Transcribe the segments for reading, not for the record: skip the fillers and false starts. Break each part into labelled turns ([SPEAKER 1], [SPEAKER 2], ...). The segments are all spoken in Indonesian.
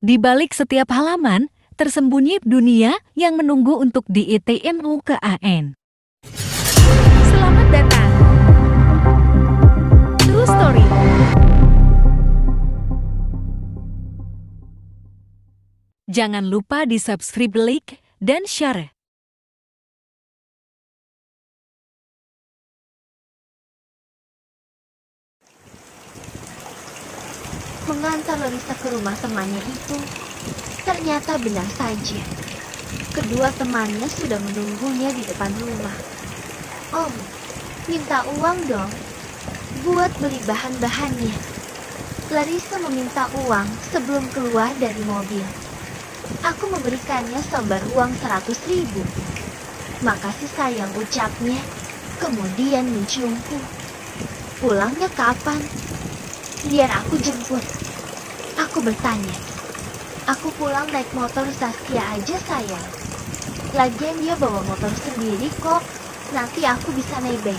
[SPEAKER 1] Di balik setiap halaman, tersembunyi dunia yang menunggu untuk di-ITMU ke AN. Selamat datang. True Story. Jangan lupa di-subscribe, like, dan share.
[SPEAKER 2] Mengantar Larissa ke rumah temannya itu, ternyata benar saja. Kedua temannya sudah menunggunya di depan rumah. Om, minta uang dong, buat beli bahan-bahannya. Larissa meminta uang sebelum keluar dari mobil. Aku memberikannya selembar uang 100.000. Makasih sayang, ucapnya, kemudian menciumku. Pulangnya kapan? Biar aku jemput. Aku bertanya. Aku pulang naik motor Saskia aja sayang. Lagian dia bawa motor sendiri kok. Nanti aku bisa nebeng.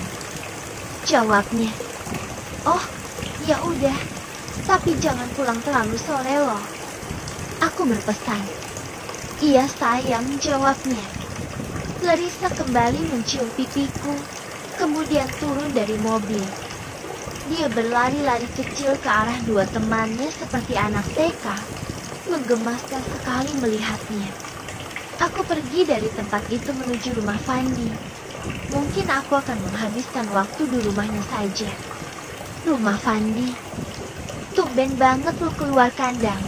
[SPEAKER 2] Jawabnya. Oh, ya udah. Tapi jangan pulang terlalu sore loh. Aku berpesan. Iya sayang, jawabnya. Larissa kembali mencium pipiku, kemudian turun dari mobil. Dia berlari-lari kecil ke arah dua temannya seperti anak TK. Menggemaskan sekali melihatnya. Aku pergi dari tempat itu menuju rumah Fandi. Mungkin aku akan menghabiskan waktu di rumahnya saja. Rumah Fandi. Tumben banget lu keluar kandang.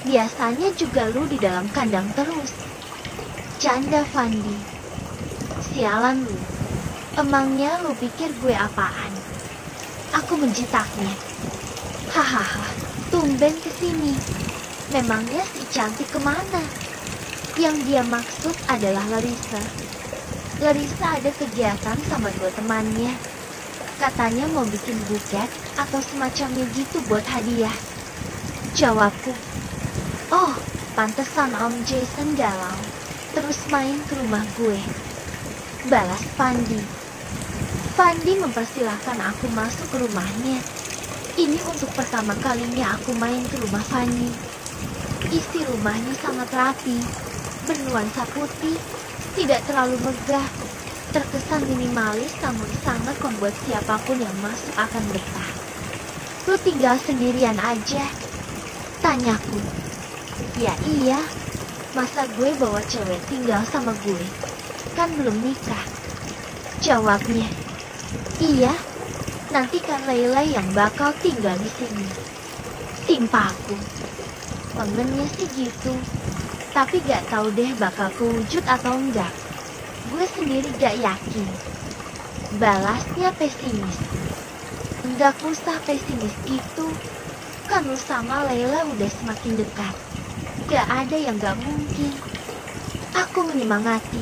[SPEAKER 2] Biasanya juga lu di dalam kandang terus. Canda Fandi. Sialan lu. Emangnya lu pikir gue apaan? Aku menjitaknya. Hahaha, tumben kesini. Memangnya si cantik kemana? Yang dia maksud adalah Larissa. Larissa ada kegiatan sama dua temannya. Katanya mau bikin buket atau semacamnya gitu buat hadiah. Jawabku. Oh, pantesan Om Jason galau. Terus main ke rumah gue. Balas Fandi. Fandi mempersilahkan aku masuk ke rumahnya. Ini untuk pertama kalinya aku main ke rumah Fandi. Isi rumahnya sangat rapi, bernuansa putih, tidak terlalu megah, terkesan minimalis namun sangat membuat siapapun yang masuk akan betah. Lu tinggal sendirian aja? Tanyaku. Ya iya, masa gue bawa cewek tinggal sama gue? Kan belum nikah. Jawabnya. Iya, nanti kan Layla yang bakal tinggal di sini. Timpaku. Pengennya sih gitu, tapi gak tahu deh bakal kewujud atau enggak. Gue sendiri gak yakin. Balasnya pesimis. Enggak usah pesimis gitu, kan lu sama Layla udah semakin dekat. Gak ada yang gak mungkin. Aku menyemangati.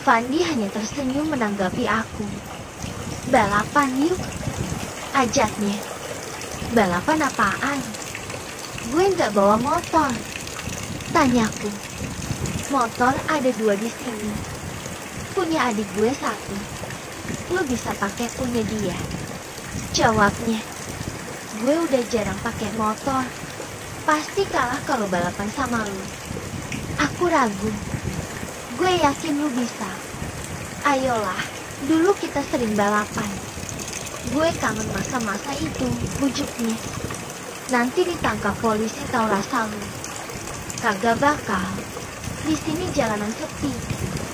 [SPEAKER 2] Fandi hanya tersenyum menanggapi aku. Balapan yuk, ajaknya. Balapan apaan? Gue nggak bawa motor. Tanyaku. Motor ada 2 di sini. Punya adik gue 1. Lu bisa pakai punya dia. Jawabnya. Gue udah jarang pakai motor. Pasti kalah kalau balapan sama lu. Aku ragu. Gue yakin lu bisa. Ayolah. Dulu kita sering balapan. Gue kangen masa-masa itu, bujuknya. Nanti ditangkap polisi tahu rasa lu. Kagak bakal. Di sini jalanan sepi.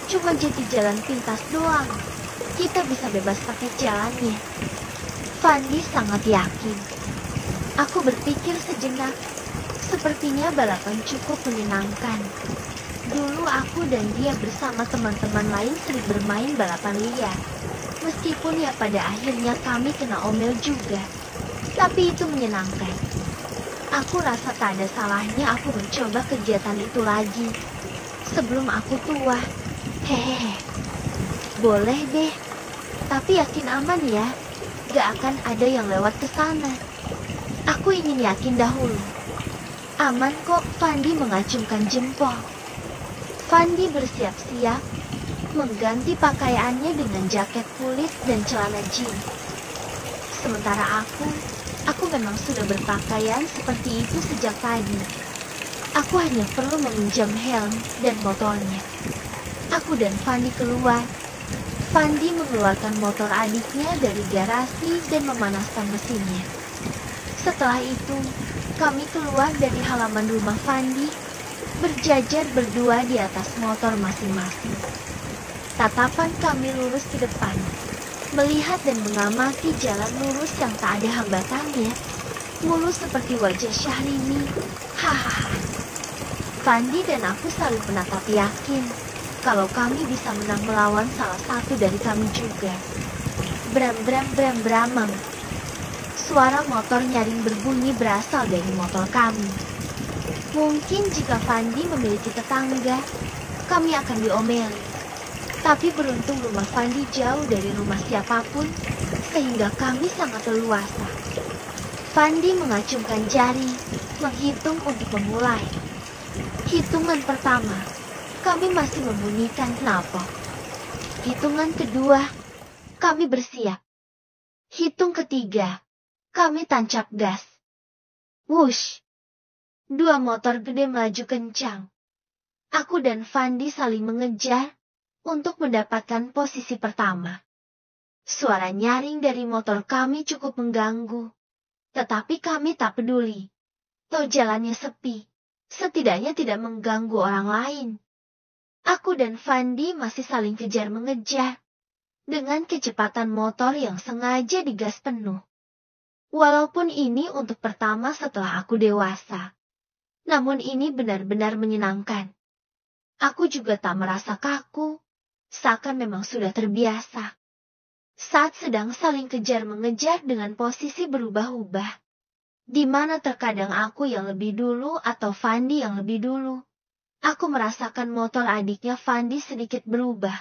[SPEAKER 2] Cuma jadi jalan pintas doang. Kita bisa bebas pakai jalannya. Fandi sangat yakin. Aku berpikir sejenak. Sepertinya balapan cukup menyenangkan. Dulu aku dan dia bersama teman-teman lain sering bermain balapan liar. Meskipun ya pada akhirnya kami kena omel juga. Tapi itu menyenangkan. Aku rasa tak ada salahnya aku mencoba kegiatan itu lagi. Sebelum aku tua. Hehehe. Boleh deh. Tapi yakin aman ya. Gak akan ada yang lewat ke sana. Aku ingin yakin dahulu. Aman kok, Fandi mengacungkan jempol. Fandi bersiap-siap, mengganti pakaiannya dengan jaket kulit dan celana jeans. Sementara aku Aku memang sudah berpakaian seperti itu sejak tadi. Aku hanya perlu meminjam helm dan motornya. Aku dan Fandi keluar. Fandi mengeluarkan motor adiknya dari garasi dan memanaskan mesinnya. Setelah itu, kami keluar dari halaman rumah Fandi, berjajar berdua di atas motor masing-masing. Tatapan kami lurus ke depan, melihat dan mengamati jalan lurus yang tak ada hambatannya, mulus seperti wajah Syahrini. Hahaha. Fandi dan aku saling menatap yakin kalau kami bisa menang melawan salah satu dari kami juga. Bram bram bram bramang. Suara motor nyaring berbunyi berasal dari motor kami. Mungkin jika Fandi memiliki tetangga, kami akan diomeli. Tapi beruntung rumah Fandi jauh dari rumah siapapun, sehingga kami sangat leluasa. Fandi mengacungkan jari, menghitung untuk memulai. Hitungan pertama, kami masih membunyikan knalpot. Hitungan kedua, kami bersiap. Hitung ketiga, kami tancap gas. Wush! Dua motor gede melaju kencang. Aku dan Fandi saling mengejar untuk mendapatkan posisi pertama. Suara nyaring dari motor kami cukup mengganggu. Tetapi kami tak peduli. Toh jalannya sepi. Setidaknya tidak mengganggu orang lain. Aku dan Fandi masih saling kejar-mengejar dengan kecepatan motor yang sengaja digas penuh. Walaupun ini untuk pertama setelah aku dewasa, namun ini benar-benar menyenangkan. Aku juga tak merasa kaku, seakan memang sudah terbiasa. Saat sedang saling kejar-mengejar dengan posisi berubah-ubah, di mana terkadang aku yang lebih dulu atau Fandi yang lebih dulu, aku merasakan motor adiknya Fandi sedikit berubah.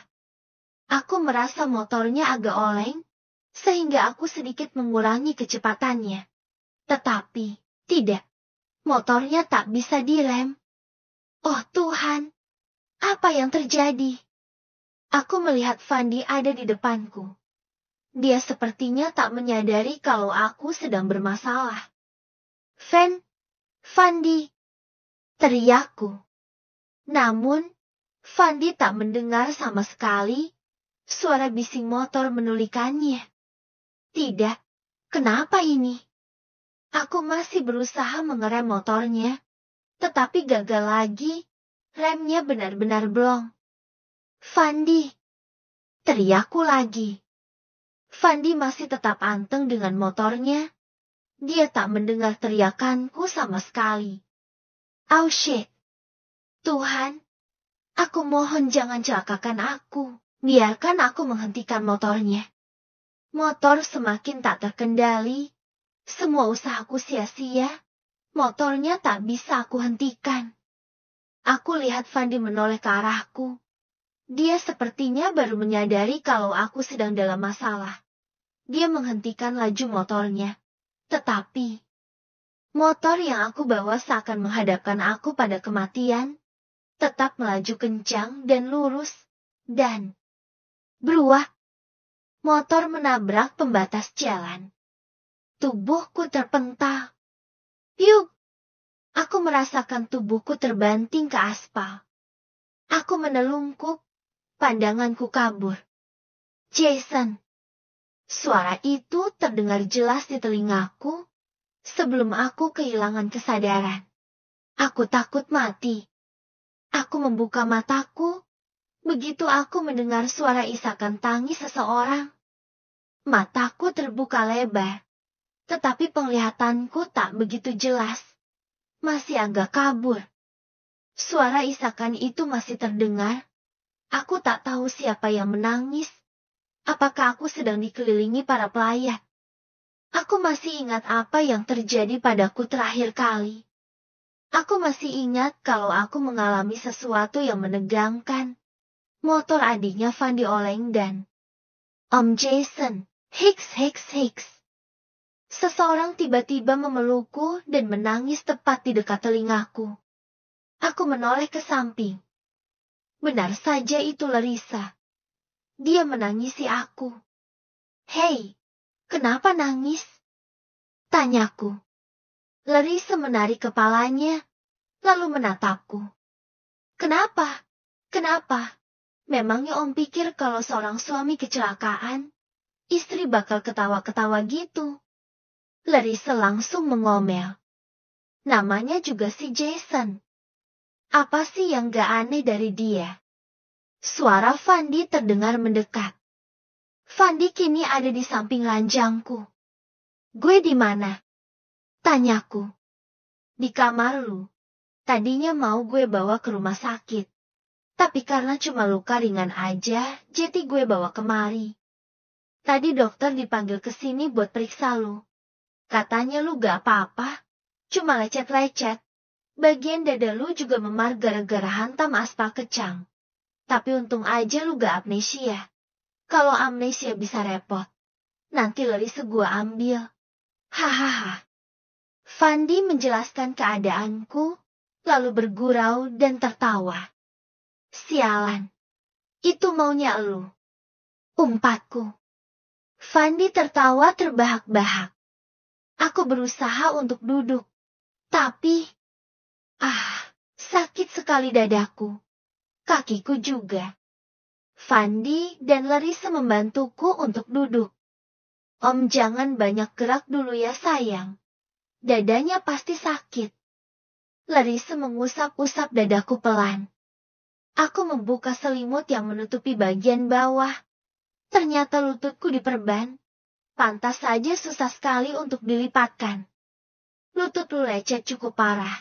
[SPEAKER 2] Aku merasa motornya agak oleng, sehingga aku sedikit mengurangi kecepatannya. Tetapi, tidak. Motornya tak bisa direm. Oh Tuhan, apa yang terjadi? Aku melihat Fandi ada di depanku. Dia sepertinya tak menyadari kalau aku sedang bermasalah. Fandi, teriakku. Namun, Fandi tak mendengar sama sekali. Suara bising motor menulikannya. Tidak, kenapa ini? Aku masih berusaha mengerem motornya, tetapi gagal lagi. Remnya benar-benar blong. Fandi, teriakku lagi. Fandi masih tetap anteng dengan motornya. Dia tak mendengar teriakanku sama sekali. Oh shit. Tuhan, aku mohon jangan celakakan aku. Biarkan aku menghentikan motornya. Motor semakin tak terkendali. Semua usahaku sia-sia. Motornya tak bisa aku hentikan. Aku lihat Fandi menoleh ke arahku. Dia sepertinya baru menyadari kalau aku sedang dalam masalah. Dia menghentikan laju motornya. Tetapi, motor yang aku bawa seakan menghadapkan aku pada kematian, tetap melaju kencang dan lurus, dan beruah. Motor menabrak pembatas jalan. Tubuhku terpental. Yuk! Aku merasakan tubuhku terbanting ke aspal. Aku menelungkup, pandanganku kabur. Jason! Suara itu terdengar jelas di telingaku, sebelum aku kehilangan kesadaran. Aku takut mati. Aku membuka mataku, begitu aku mendengar suara isakan tangis seseorang. Mataku terbuka lebar, tetapi penglihatanku tak begitu jelas. Masih agak kabur. Suara isakan itu masih terdengar. Aku tak tahu siapa yang menangis. Apakah aku sedang dikelilingi para pelayat? Aku masih ingat apa yang terjadi padaku terakhir kali. Aku masih ingat kalau aku mengalami sesuatu yang menegangkan. Motor adiknya Fandi oleng dan Om Jason, Hicks. Seseorang tiba-tiba memelukku dan menangis tepat di dekat telingaku. Aku menoleh ke samping. Benar saja itu Larissa. Dia menangisi aku. Hei, kenapa nangis? Tanyaku. Larissa menarik kepalanya, lalu menatapku. Kenapa? Kenapa? Memangnya Om pikir kalau seorang suami kecelakaan, istri bakal ketawa-ketawa gitu? Larissa langsung mengomel. Namanya juga si Jason. Apa sih yang gak aneh dari dia? Suara Fandi terdengar mendekat. Fandi kini ada di samping ranjangku. Gue di mana? Tanyaku. Di kamar lu. Tadinya mau gue bawa ke rumah sakit. Tapi karena cuma luka ringan aja, jadi gue bawa kemari. Tadi dokter dipanggil ke sini buat periksa lu. Katanya lu gak apa-apa, cuma lecet-lecet. Bagian dada lu juga memar gara-gara hantam aspal kecang. Tapi untung aja lu gak amnesia. Kalau amnesia bisa repot. Nanti Larissa gua ambil. Hahaha. Fandi menjelaskan keadaanku, lalu bergurau dan tertawa. Sialan. Itu maunya lu. Umpatku. Fandi tertawa terbahak-bahak. Aku berusaha untuk duduk. Tapi... sakit sekali dadaku. Kakiku juga. Fandi dan Larissa membantuku untuk duduk. Om jangan banyak gerak dulu ya sayang. Dadanya pasti sakit. Larissa mengusap-usap dadaku pelan. Aku membuka selimut yang menutupi bagian bawah. Ternyata lututku diperban. Pantas saja susah sekali untuk dilipatkan. Lutut lu lecet cukup parah.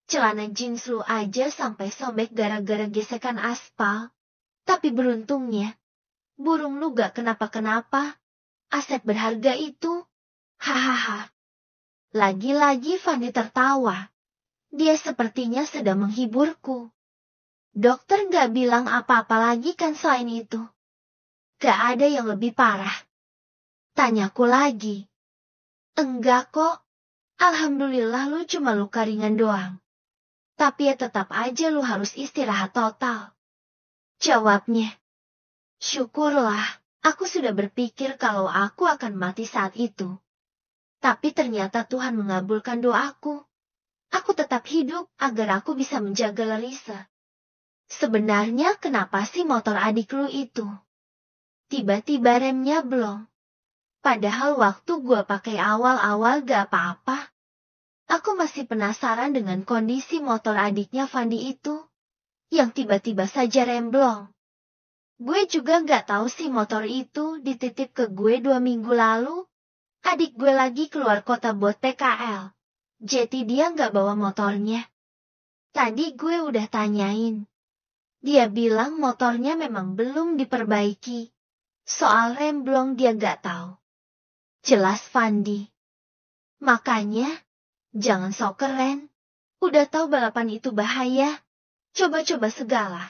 [SPEAKER 2] Celana jeans lu aja sampai sobek gara-gara gesekan aspal. Tapi beruntungnya, burung lu gak kenapa-kenapa. Aset berharga itu. Hahaha. Lagi-lagi Fandi tertawa. Dia sepertinya sedang menghiburku. Dokter gak bilang apa-apa lagi kan selain itu. Gak ada yang lebih parah. Tanyaku lagi. Enggak kok. Alhamdulillah lu cuma luka ringan doang. Tapi ya tetap aja lu harus istirahat total. Jawabnya. Syukurlah, aku sudah berpikir kalau aku akan mati saat itu. Tapi ternyata Tuhan mengabulkan doaku. Aku tetap hidup agar aku bisa menjaga Larissa. Sebenarnya kenapa sih motor adik lu itu? Tiba-tiba remnya blong. Padahal waktu gua pakai awal-awal gak apa-apa. Aku masih penasaran dengan kondisi motor adiknya Fandi itu, yang tiba-tiba saja remblong. Gue juga gak tahu sih motor itu dititip ke gue 2 minggu lalu. Adik gue lagi keluar kota buat PKL, jadi dia gak bawa motornya. Tadi gue udah tanyain. Dia bilang motornya memang belum diperbaiki. Soal remblong dia gak tahu. Jelas Fandi. Makanya, jangan sok keren. Udah tahu balapan itu bahaya. Coba-coba segala.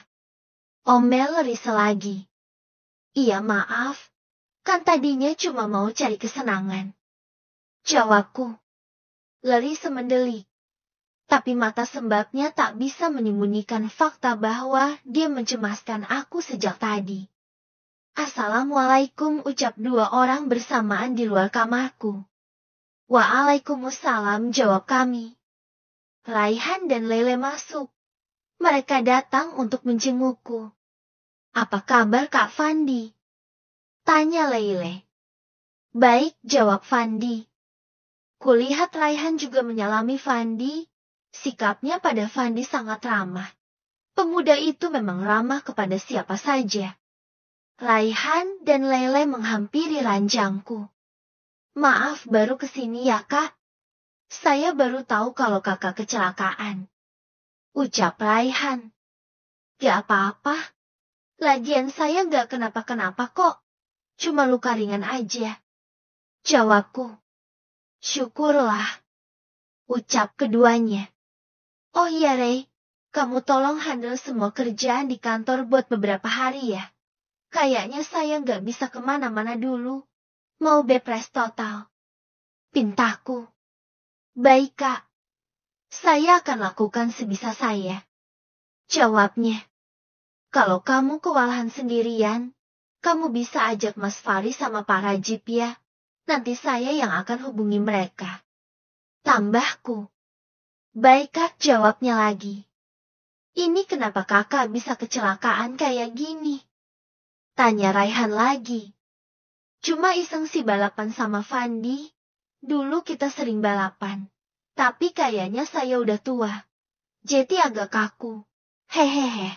[SPEAKER 2] Omel Larissa lagi. Iya maaf. Kan tadinya cuma mau cari kesenangan. Jawabku. Larissa mendelik. Tapi mata sembabnya tak bisa menyembunyikan fakta bahwa dia mencemaskan aku sejak tadi. Assalamualaikum ucap 2 orang bersamaan di luar kamarku. Waalaikumsalam jawab kami. Raihan dan Lele masuk. Mereka datang untuk menjengukku. Apa kabar Kak Fandi? Tanya Lele. Baik jawab Fandi. Kulihat Raihan juga menyalami Fandi. Sikapnya pada Fandi sangat ramah. Pemuda itu memang ramah kepada siapa saja. Raihan dan Lele menghampiri ranjangku. Maaf baru kesini ya kak. Saya baru tahu kalau kakak kecelakaan. Ucap Raihan. Gak apa-apa. Lagian saya gak kenapa-kenapa kok. Cuma luka ringan aja. Jawabku. Syukurlah. Ucap keduanya. Oh iya Rey, kamu tolong handle semua kerjaan di kantor buat beberapa hari ya. Kayaknya saya gak bisa kemana-mana dulu. Mau bepres total. Pintaku. Baik kak. Saya akan lakukan sebisa saya. Jawabnya. Kalau kamu kewalahan sendirian, kamu bisa ajak Mas Fari sama Pak Rajib ya. Nanti saya yang akan hubungi mereka. Tambahku. Baik Kak, jawabnya lagi. Ini kenapa kakak bisa kecelakaan kayak gini? Tanya Raihan lagi. Cuma iseng sih balapan sama Fandi. Dulu kita sering balapan. Tapi kayaknya saya udah tua. Jadi agak kaku. Hehehe.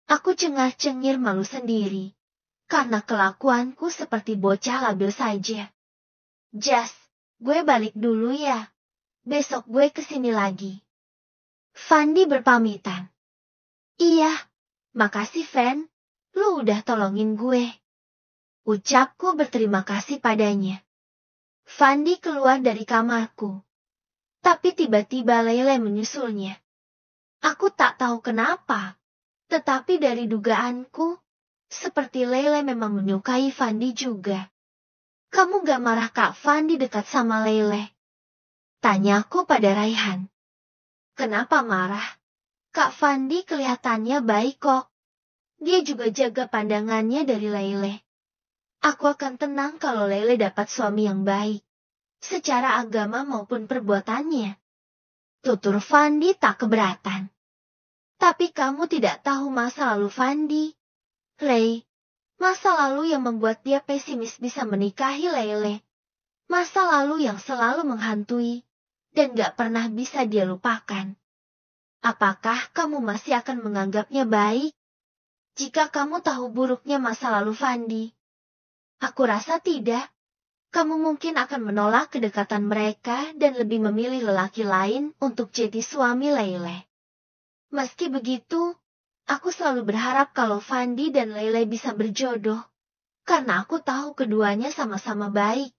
[SPEAKER 2] Aku cengar-cengir malu sendiri. Karena kelakuanku seperti bocah labil saja. Jas, gue balik dulu ya. Besok gue kesini lagi. Fandi berpamitan. Iya, makasih Van. Lu udah tolongin gue. Ucapku berterima kasih padanya. Fandi keluar dari kamarku. Tapi tiba-tiba Lele menyusulnya. Aku tak tahu kenapa. Tetapi dari dugaanku, seperti Lele memang menyukai Fandi juga. Kamu gak marah Kak Fandi dekat sama Lele? Tanyaku pada Raihan. Kenapa marah? Kak Fandi kelihatannya baik kok. Dia juga jaga pandangannya dari Lele. Aku akan tenang kalau Lele dapat suami yang baik. Secara agama maupun perbuatannya. Tutur Fandi tak keberatan. Tapi kamu tidak tahu masa lalu Fandi. Ray, masa lalu yang membuat dia pesimis bisa menikahi Lele. Masa lalu yang selalu menghantui. Dan gak pernah bisa dia lupakan. Apakah kamu masih akan menganggapnya baik? Jika kamu tahu buruknya masa lalu Fandi. Aku rasa tidak. Kamu mungkin akan menolak kedekatan mereka dan lebih memilih lelaki lain untuk jadi suami Lele. Meski begitu, aku selalu berharap kalau Fandi dan Lele bisa berjodoh. Karena aku tahu keduanya sama-sama baik.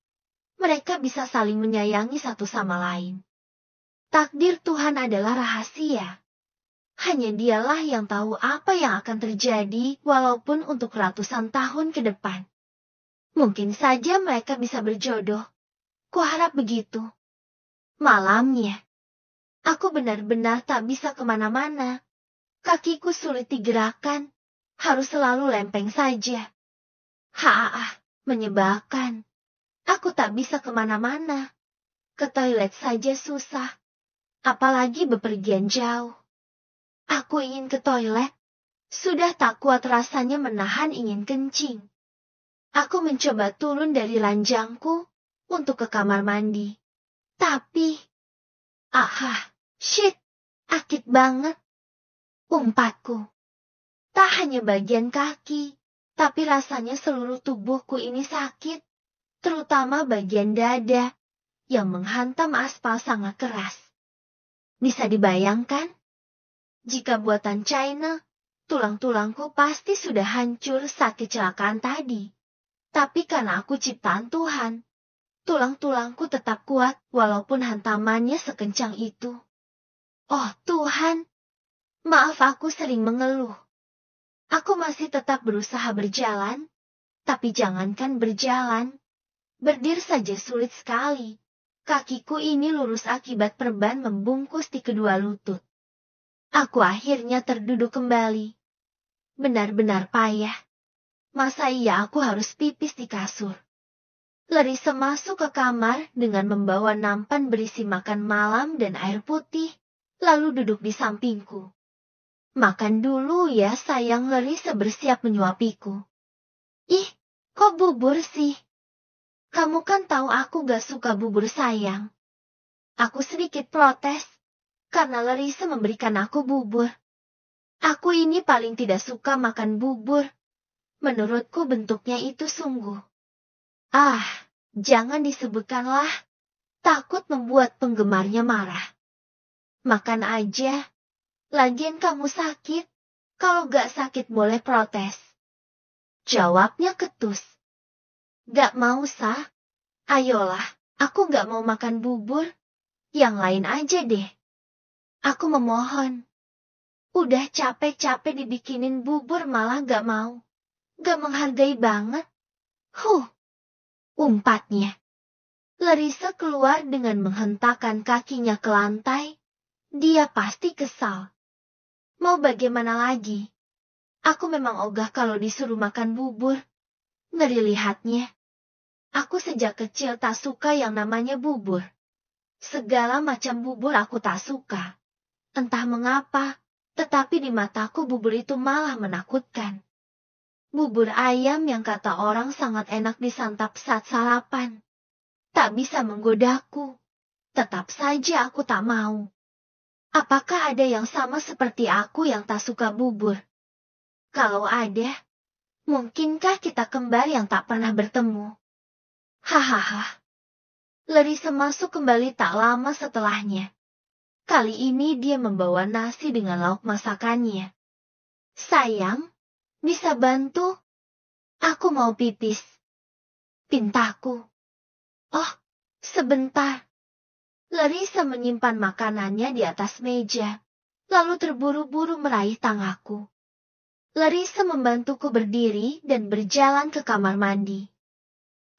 [SPEAKER 2] Mereka bisa saling menyayangi satu sama lain. Takdir Tuhan adalah rahasia. Hanya dialah yang tahu apa yang akan terjadi walaupun untuk ratusan tahun ke depan. Mungkin saja mereka bisa berjodoh. Kuharap begitu. Malamnya, aku benar-benar tak bisa kemana-mana. Kakiku sulit digerakkan. Harus selalu lempeng saja. Menyebalkan. Aku tak bisa kemana-mana. Ke toilet saja susah. Apalagi bepergian jauh. Aku ingin ke toilet. Sudah tak kuat rasanya menahan ingin kencing. Aku mencoba turun dari ranjangku untuk ke kamar mandi. Tapi, shit, akit banget. Umpatku. Tak hanya bagian kaki, tapi rasanya seluruh tubuhku ini sakit. Terutama bagian dada, yang menghantam aspal sangat keras. Bisa dibayangkan? Jika buatan China, tulang-tulangku pasti sudah hancur saat kecelakaan tadi. Tapi karena aku ciptaan Tuhan, tulang-tulangku tetap kuat walaupun hantamannya sekencang itu. Oh Tuhan, maaf aku sering mengeluh. Aku masih tetap berusaha berjalan, tapi jangankan berjalan. Berdiri saja sulit sekali. Kakiku ini lurus akibat perban membungkus di kedua lutut. Aku akhirnya terduduk kembali. Benar-benar payah. Masa iya aku harus pipis di kasur? Larissa masuk ke kamar dengan membawa nampan berisi makan malam dan air putih, lalu duduk di sampingku. Makan dulu ya sayang, Larissa bersiap menyuapiku. Ih, kok bubur sih? Kamu kan tahu aku gak suka bubur sayang. Aku sedikit protes, karena Larissa memberikan aku bubur. Aku ini paling tidak suka makan bubur. Menurutku bentuknya itu sungguh. Jangan disebutkanlah. Takut membuat penggemarnya marah. Makan aja. Lagian kamu sakit. Kalau gak sakit boleh protes. Jawabnya ketus. Gak mau sah. Ayolah, aku gak mau makan bubur. Yang lain aja deh. Aku memohon. Udah capek-capek dibikinin bubur malah gak mau. Gak menghargai banget. Umpatnya. Larissa keluar dengan menghentakkan kakinya ke lantai. Dia pasti kesal. Mau bagaimana lagi? Aku memang ogah kalau disuruh makan bubur. Ngeri lihatnya. Aku sejak kecil tak suka yang namanya bubur. Segala macam bubur aku tak suka. Entah mengapa, tetapi di mataku bubur itu malah menakutkan. Bubur ayam yang kata orang sangat enak disantap saat sarapan. Tak bisa menggodaku. Tetap saja aku tak mau. Apakah ada yang sama seperti aku yang tak suka bubur? Kalau ada, mungkinkah kita kembar yang tak pernah bertemu? Hahaha. Larissa masuk kembali tak lama setelahnya. Kali ini dia membawa nasi dengan lauk masakannya. Sayang, bisa bantu? Aku mau pipis. Pintaku. Oh, sebentar. Larissa menyimpan makanannya di atas meja, lalu terburu-buru meraih tanganku. Larissa membantuku berdiri dan berjalan ke kamar mandi.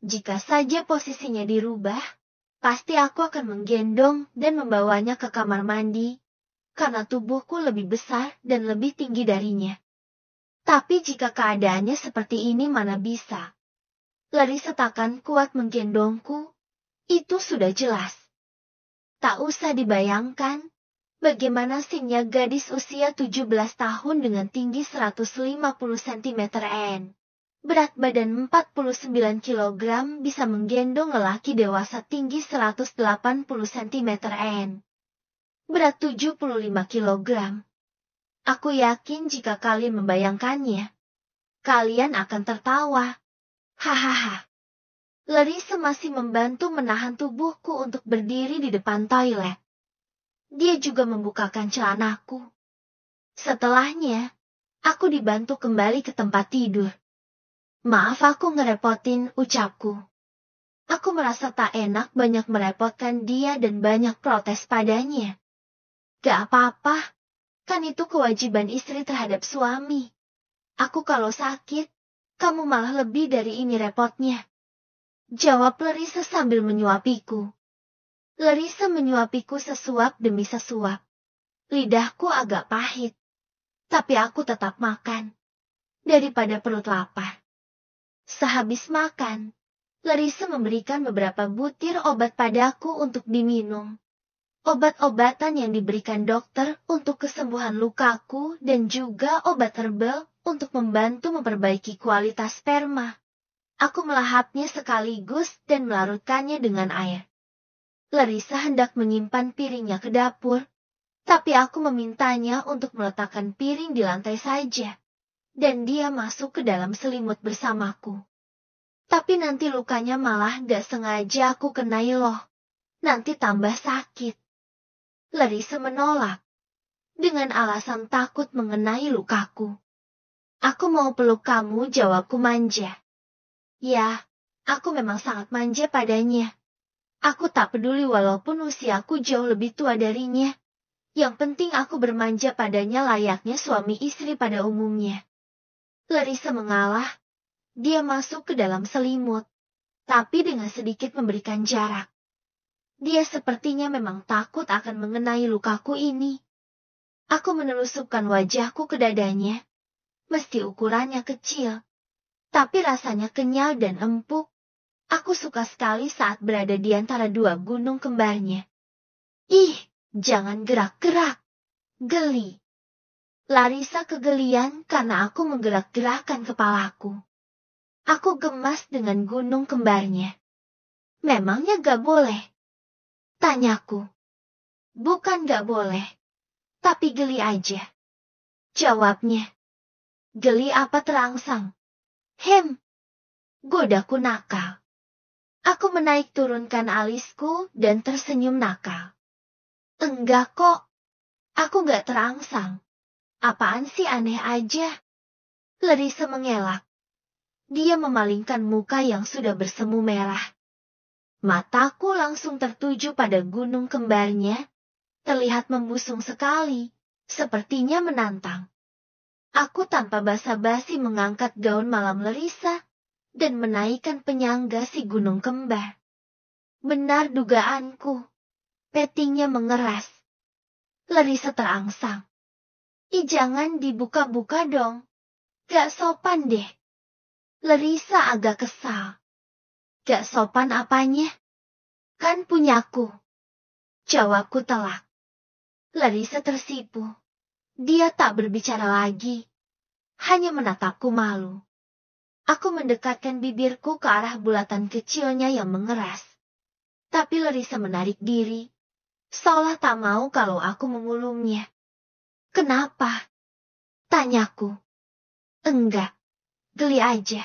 [SPEAKER 2] Jika saja posisinya dirubah, pasti aku akan menggendong dan membawanya ke kamar mandi, karena tubuhku lebih besar dan lebih tinggi darinya. Tapi jika keadaannya seperti ini mana bisa. Larissa takkan kuat menggendongku, itu sudah jelas. Tak usah dibayangkan, bagaimana sinya gadis usia 17 tahun dengan tinggi 150 cm berat badan 49 kg bisa menggendong lelaki dewasa tinggi 180 cm berat 75 kg. Aku yakin jika kalian membayangkannya, kalian akan tertawa. Hahaha. Larissa masih membantu menahan tubuhku untuk berdiri di depan toilet. Dia juga membukakan celanaku. Setelahnya, aku dibantu kembali ke tempat tidur. Maaf aku ngerepotin, ucapku. Aku merasa tak enak banyak merepotkan dia dan banyak protes padanya. Gak apa-apa, kan itu kewajiban istri terhadap suami. Aku kalau sakit, kamu malah lebih dari ini repotnya. Jawab Larissa sambil menyuapiku. Larissa menyuapiku sesuap demi sesuap. Lidahku agak pahit. Tapi aku tetap makan. Daripada perut lapar. Sehabis makan, Larissa memberikan beberapa butir obat padaku untuk diminum. Obat-obatan yang diberikan dokter untuk kesembuhan lukaku dan juga obat herbal untuk membantu memperbaiki kualitas sperma. Aku melahapnya sekaligus dan melarutkannya dengan air. Larissa hendak menyimpan piringnya ke dapur, tapi aku memintanya untuk meletakkan piring di lantai saja. Dan dia masuk ke dalam selimut bersamaku. Tapi nanti lukanya malah gak sengaja aku kenai loh. Nanti tambah sakit. Larissa menolak. Dengan alasan takut mengenai lukaku. Aku mau peluk kamu, jawabku manja. Ya, aku memang sangat manja padanya. Aku tak peduli walaupun usiaku jauh lebih tua darinya. Yang penting aku bermanja padanya layaknya suami istri pada umumnya. Larissa mengalah. Dia masuk ke dalam selimut, tapi dengan sedikit memberikan jarak. Dia sepertinya memang takut akan mengenai lukaku ini. Aku menelusupkan wajahku ke dadanya. Meski ukurannya kecil, tapi rasanya kenyal dan empuk. Aku suka sekali saat berada di antara dua gunung kembarnya. Ih, jangan gerak-gerak. Geli. Larissa kegelian karena aku menggerak-gerakkan kepalaku. Aku gemas dengan gunung kembarnya. Memangnya gak boleh? Tanyaku. Bukan gak boleh, tapi geli aja. Jawabnya. Geli apa terangsang? Godaku nakal. Aku menaik turunkan alisku dan tersenyum nakal. Enggak kok. Aku gak terangsang. Apaan sih aneh aja? Larissa mengelak. Dia memalingkan muka yang sudah bersemu merah. Mataku langsung tertuju pada gunung kembarnya. Terlihat membusung sekali, sepertinya menantang. Aku tanpa basa-basi mengangkat gaun malam Larissa dan menaikkan penyangga si gunung kembar. Benar dugaanku. Petingnya mengeras. Larissa terangsang. Ih, jangan dibuka-buka dong. Gak sopan deh. Larissa agak kesal. Gak sopan apanya? Kan punyaku. Jawabku telak. Larissa tersipu. Dia tak berbicara lagi. Hanya menatapku malu. Aku mendekatkan bibirku ke arah bulatan kecilnya yang mengeras. Tapi Larissa menarik diri. Seolah tak mau kalau aku mengulumnya. Kenapa? Tanyaku. Enggak. Geli aja.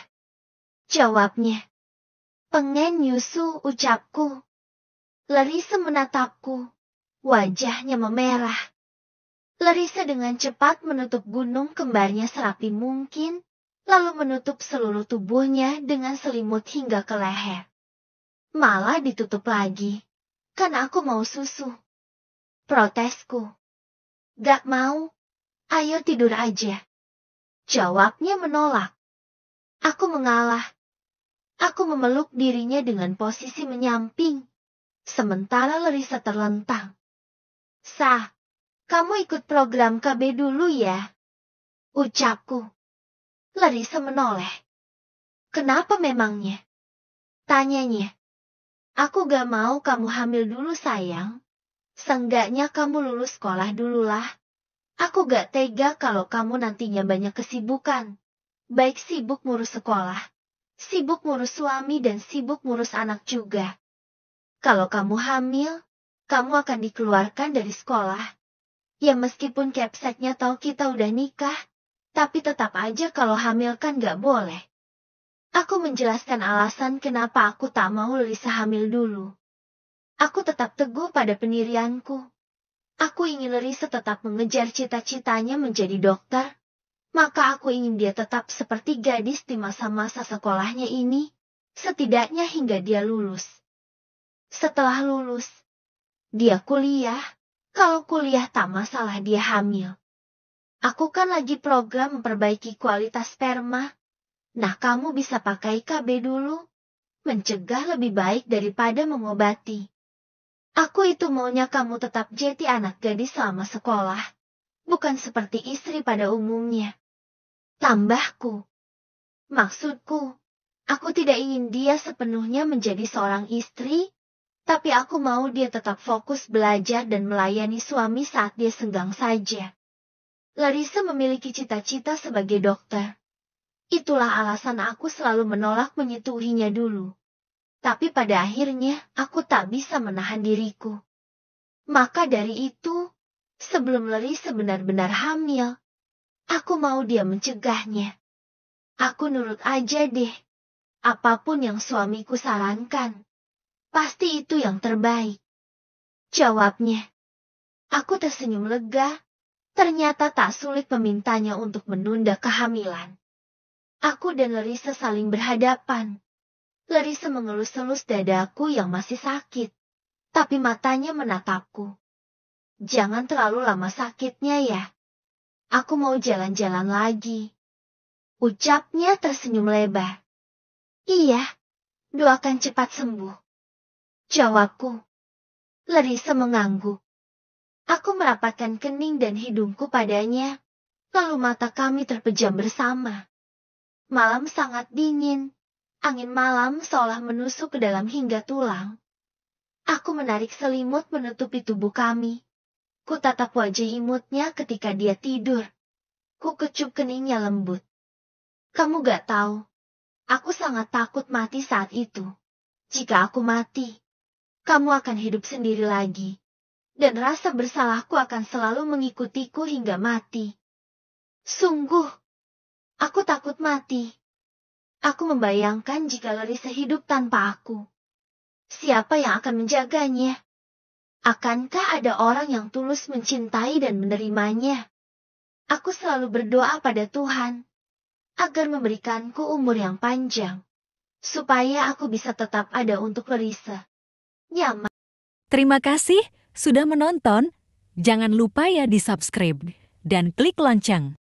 [SPEAKER 2] Jawabnya. Pengen nyusu, ucapku. Larissa menatapku. Wajahnya memerah. Larissa dengan cepat menutup gunung kembarnya serapi mungkin, lalu menutup seluruh tubuhnya dengan selimut hingga ke leher. Malah ditutup lagi. Kan aku mau susu. Protesku. Gak mau. Ayo tidur aja. Jawabnya menolak. Aku mengalah. Aku memeluk dirinya dengan posisi menyamping. Sementara Larissa terlentang. Sah, kamu ikut program KB dulu ya. Ucapku. Larissa menoleh. Kenapa memangnya? Tanyanya. Aku gak mau kamu hamil dulu sayang. Seenggaknya kamu lulus sekolah dululah. Aku gak tega kalau kamu nantinya banyak kesibukan. Baik sibuk ngurus sekolah, sibuk ngurus suami dan sibuk ngurus anak juga. Kalau kamu hamil, kamu akan dikeluarkan dari sekolah. Ya meskipun Capseknya tahu kita udah nikah, tapi tetap aja kalau hamil kan gak boleh. Aku menjelaskan alasan kenapa aku tak mau Larissa hamil dulu. Aku tetap teguh pada pendirianku. Aku ingin Larissa tetap mengejar cita-citanya menjadi dokter. Maka aku ingin dia tetap seperti gadis di masa-masa sekolahnya ini, setidaknya hingga dia lulus. Setelah lulus, dia kuliah. Kalau kuliah tak masalah dia hamil. Aku kan lagi program memperbaiki kualitas sperma. Nah kamu bisa pakai KB dulu. Mencegah lebih baik daripada mengobati. Aku itu maunya kamu tetap jadi anak gadis selama sekolah. Bukan seperti istri pada umumnya. Tambahku. Maksudku, aku tidak ingin dia sepenuhnya menjadi seorang istri, tapi aku mau dia tetap fokus belajar dan melayani suami saat dia senggang saja. Larissa memiliki cita-cita sebagai dokter. Itulah alasan aku selalu menolak menyetuhinya dulu. Tapi pada akhirnya aku tak bisa menahan diriku. Maka dari itu, sebelum Larissa benar-benar hamil, aku mau dia mencegahnya. Aku nurut aja deh. Apapun yang suamiku sarankan, pasti itu yang terbaik. Jawabnya. Aku tersenyum lega. Ternyata tak sulit memintanya untuk menunda kehamilan. Aku dan Larissa saling berhadapan. Larissa mengelus-elus dadaku yang masih sakit. Tapi matanya menatapku. Jangan terlalu lama sakitnya ya. Aku mau jalan-jalan lagi. Ucapnya tersenyum lebar. Iya, doakan cepat sembuh. Jawabku. Larissa mengangguk. Aku merapatkan kening dan hidungku padanya. Lalu mata kami terpejam bersama. Malam sangat dingin. Angin malam seolah menusuk ke dalam hingga tulang. Aku menarik selimut menutupi tubuh kami. Ku tatap wajah imutnya ketika dia tidur. Ku kecup keningnya lembut. Kamu gak tahu. Aku sangat takut mati saat itu. Jika aku mati, kamu akan hidup sendiri lagi. Dan rasa bersalahku akan selalu mengikutiku hingga mati. Sungguh, aku takut mati. Aku membayangkan jika Larissa hidup tanpa aku. Siapa yang akan menjaganya? Akankah ada orang yang tulus mencintai dan menerimanya? Aku selalu berdoa pada Tuhan, agar memberikanku umur yang panjang, supaya aku bisa tetap ada untuk Larissa. Nyaman.
[SPEAKER 1] Terima kasih sudah menonton. Jangan lupa ya di subscribe dan klik lonceng.